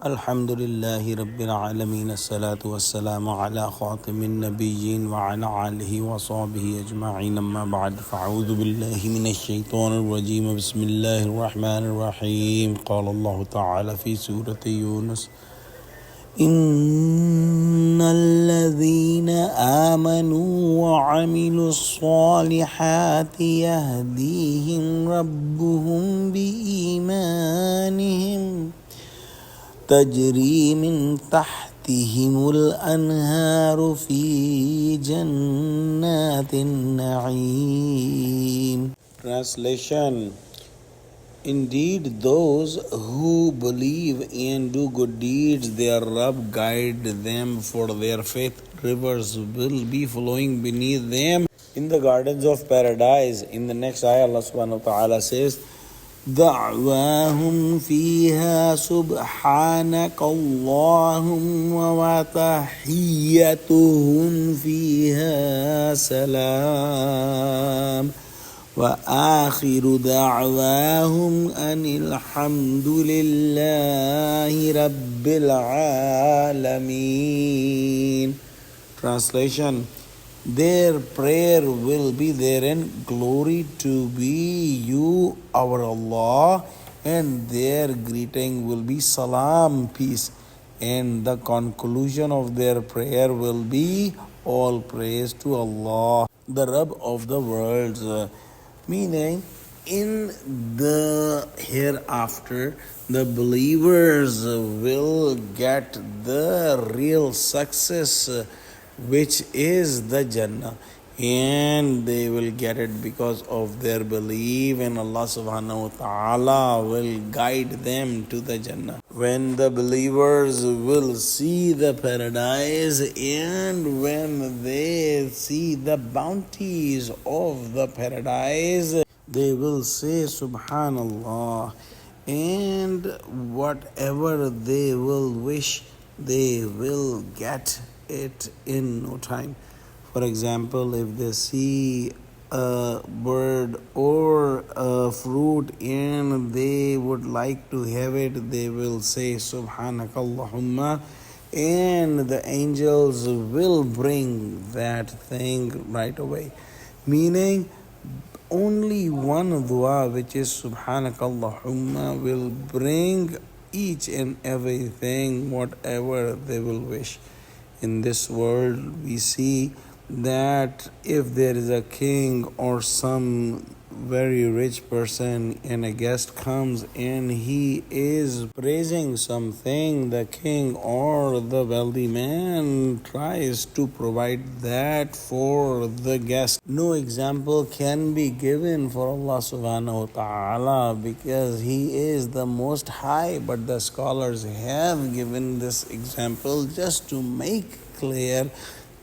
Alhamdulillahi Rabbil Alameen. As-salatu was-salamu ala khatimin nabiyyin wa ala alihi wa sahbihi ajma'in. Amma ba'd. Fa'udhu billahi minash shaitanir rajeem. Bismillahir rahmanir rahim. Qala Allah ta'ala fi Surah Yunus. إن الذين آمنوا وعملوا الصالحات يهديهم ربهم بإيمانهم تجري من تحتهم الأنهار في جنات النعيم. Translation: Indeed, those who believe and do good deeds, their Rabb guide them for their faith. Rivers will be flowing beneath them in the gardens of paradise. In the next ayah, Allah subhanahu wa ta'ala says, دعواهم فيها سبحانك اللهم وتحيتهم فيها سلام وآخر دعواهم أن الحمد لله رب العالمين. Translation: Their prayer will be therein, glory to be you, our Allah, and their greeting will be salam, peace, and the conclusion of their prayer will be all praise to Allah, the Rabb of the worlds. Meaning, in the hereafter, the believers will get the real success, which is the Jannah, and they will get it because of their belief, and Allah subhanahu wa ta'ala will guide them to the Jannah. When the believers will see the paradise, and when they see the bounties of the paradise, they will say Subhanallah, and whatever they will wish, they will get it in no time. For example, if they see a bird or a fruit and they would like to have it, they will say Subhanakallahumma, and the angels will bring that thing right away. Meaning, only one dua, which is Subhanakallahumma, will bring each and everything, whatever they will wish. In this world, we see that if there is a king or some very rich person and a guest comes and he is praising something, the king or the wealthy man tries to provide that for the guest. No example can be given for Allah subhanahu wa ta'ala because He is the most high, but the scholars have given this example just to make clear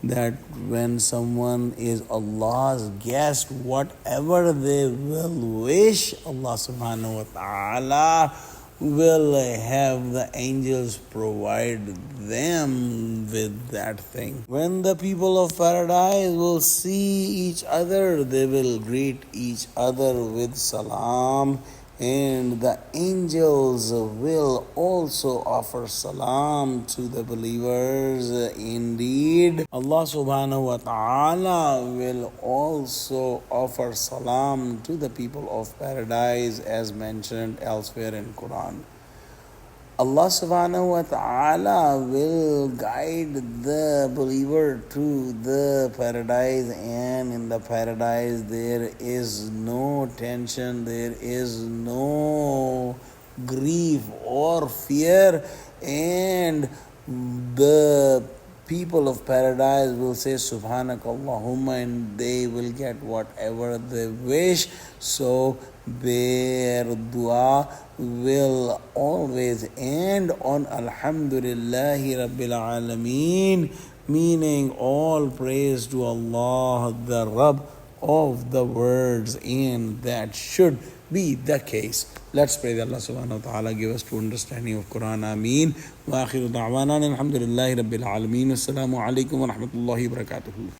that when someone is Allah's guest, whatever they will wish, Allah subhanahu wa ta'ala will have the angels provide them with that thing. When the people of paradise will see each other, they will greet each other with salam, and the angels will also offer salam to the believers. Indeed, Allah subhanahu wa ta'ala will also offer salam to the people of paradise, as mentioned elsewhere in Quran. Allah subhanahu wa ta'ala will guide the believer to the paradise, and in the paradise there is no tension, there is no grief or fear, and the people of paradise will say Subhanakallahumma, and they will get whatever they wish. So their dua will always end on Alhamdulillahi Rabbil Alameen, meaning all praise to Allah, the Rabb of the worlds, and that should be the case. Let's pray that Allah subhanahu wa ta'ala give us true understanding of Quran. Ameen. Wa akhiru da'wana alhamdulillahi Rabbil Alameen. Assalamu alaikum wa rahmatullahi wa barakatuhu.